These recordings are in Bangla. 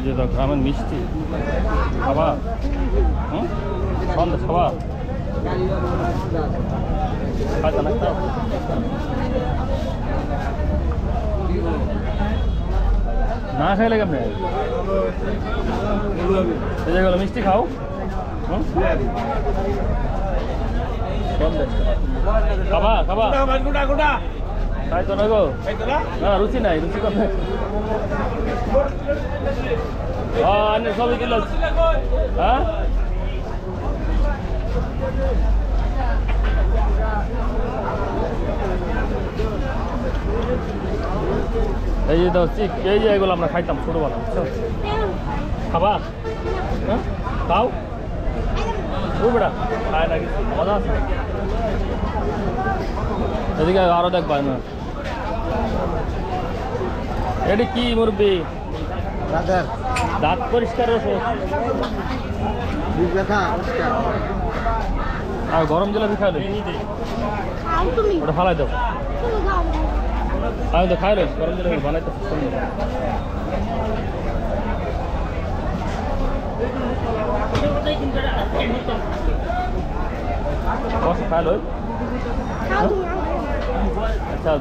যে তো গ্রামের মিষ্টি খাবা সন্দেশ খাবা খাইতে না না খাইলে কেমন যেগুলো মিষ্টি খাও খাবা খাবা খাই তো না গো না রুচি নাই রুচি করবে সবই দিল হ্যাঁ এই যে চিক এই যে এগুলো আমরা খাইতাম ছোটবেলা বুঝছো খাবা হ্যাঁ খাও ও বেটা খায় না কিছু মজা আছে এদিকে আরো দেখবা না এটি কি মুরব্বি দাঁত পরিষ্কার ওষুধ আর গরম জিলাপি খাইলে ওটা ফালাই দাও আমি তো খাইলে গরম জিলাপি বানাইতে খাইলো আচ্ছা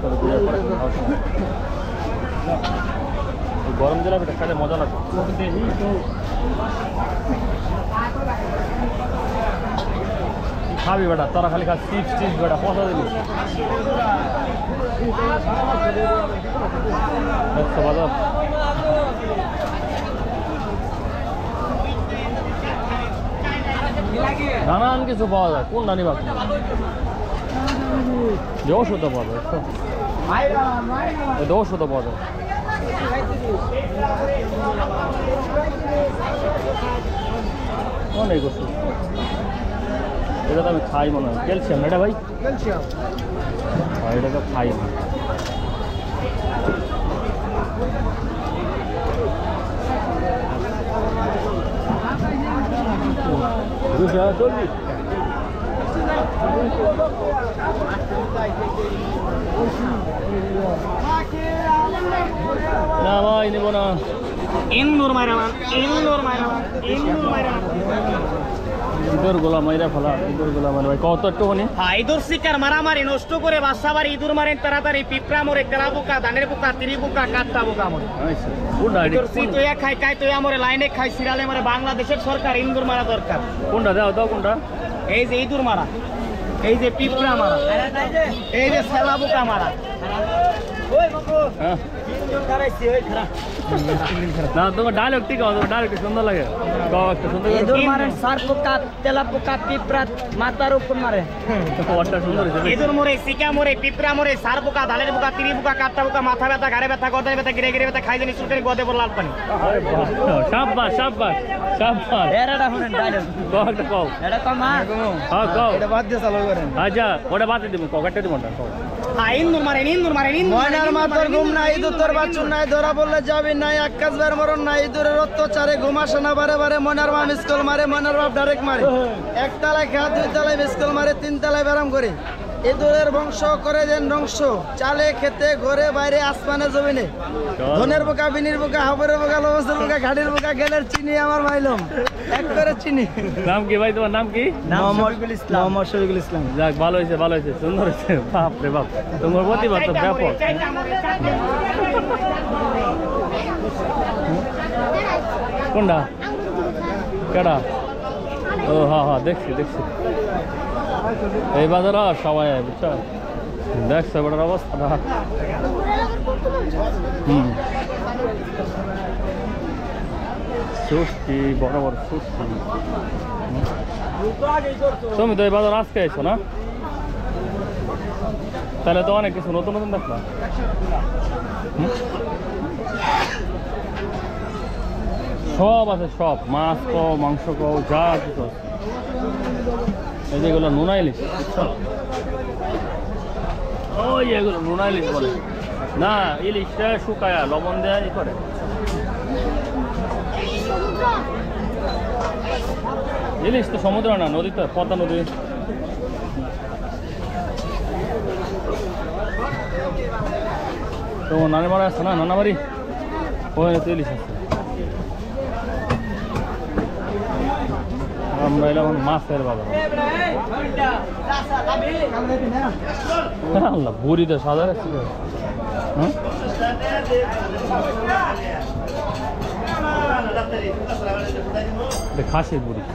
গরম জিলাপিটা খাইলে মজা লাগে খাবি বেটা তোরা খালি চিপস চিপস বেটা পচা দিবি বাজার নানান কিছু পাওয়া যায় কোনটা নিবা যে ওষুধ পাওয়া যায় ওষুধ পাওয়া যায় অনেক ওষুধ এটা তো আমি খাই মনে হয় ক্যালসিয়াম এটা ভাই ক্যালসিয়াম এটা তো খাই না ভাই নেব না ইন্দুর মাইরামান ইন্দুর মাইরামান ইন্দুর মাইরামান ইঁদুর গোলা মাইরা ফেলা ইঁদুর গোলা মারা ভাই কত একটু হনি হ্যাঁ ইঁদুর শিকার মারামারি নষ্ট করে বাসা বাড়ি ইঁদুর মারেন তাড়াতাড়ি পিঁপড়া মরে তেলা পোকা ধানের পোকা তিরি পোকা কাঠটা পোকা মরে ইঁদুর সিতুয়া খাই খাই তুই আমরে লাইনে খাই সিরালে মরে বাংলাদেশের সরকার ইঁদুর মারা দরকার কোনটা দাও দাও কোনটা এই যে ইঁদুর মারা এই যে পিঁপড়া মারা এই যে সেলা পোকা মারা না তোমার ডায়লগ ঠিক আছে ডায়লগ সুন্দর লাগে ইঁদুর মারেন সার পোকা তেলা পোকা পিঁপড়া মাথার উপর মারে ইঁদুর মরে শিকা মরে পিঁপড়া মরে সার পোকা ধানের পোকা তিরি পোকা কাঠটা পোকা মাথা ব্যথা ঘাড়ে ব্যথা গদায় ব্যথা গিরে গিরে ব্যথা খাই জানি সুটের গদে বল লাল পানি শাবাশ শাবাশ শাবাশ এরাটা শুনেন ডায়লগ কটা কও এটা কমা হ্যাঁ কও এটা বাদ দিয়ে চালু করেন আচ্ছা ওটা বাদ দিব কটা দিব না ইন্দুর মারেন ইন্দুর মারেন ময়নার মাথার ঘুম নাই ইঁদুর তোর বাচ্চুর নাই ধরা বললে যাবি নাই আকাশ বার মরণ নাই ইঁদুরের অত্যাচারে ঘুম আসে না বারে বারে ময়নার মা মিসকল মারে ময়নার বাপ ডাইরেক্ট মারে একতলায় খেয়া দুই তলায় মিসকল মারে তিন তলায় ব্যারাম করে ইঁদুরের বংশ করে দেন ধ্বংস চালে খেতে ঘরে বাইরে আসমানে জমিনে ধনের বোকা বিনির বোকা হাবরের বোকা লবসের বোকা ঘাড়ির বোকা গেলের চিনি আমার মাইলম এক করে চিনি নাম কি ভাই তোমার নাম কি মোহাম্মদ শরীফুল ইসলাম যাক ভালো হয়েছে সুন্দর হয়েছে বাপ রে বাপ তোমার প্রতিভা তো ব্যাপক কোনটা কেডা ও হ্যাঁ হ্যাঁ দেখছি এই বাজার সবাই বুঝছো দেখছো এবার অবস্থা সুষ্টি বড় বড় সুষ্টি তুমি তো এই বাজার আজকে এসো না তাহলে তো অনেক কিছু নতুন নতুন দেখলাম সব আছে সব মাছ কও মাংস কও যা কিছু এই যেগুলো নুনা ইলিশ ওই এগুলো নুনা ইলিশ বলে না ইলিশটা শুকায়া লবণ দেয়া ই করে ইলিশ তো সমুদ্র না নদী তো পদ্মা নদী তো নানি বাড়ি আছে না নানা বাড়ি ওখানে তো ইলিশ আছে আমরা এলাম মাছের বাজার আল্লাহ বুড়িটা সাদা রাখছি হ্যাঁ খাসির বুড়ি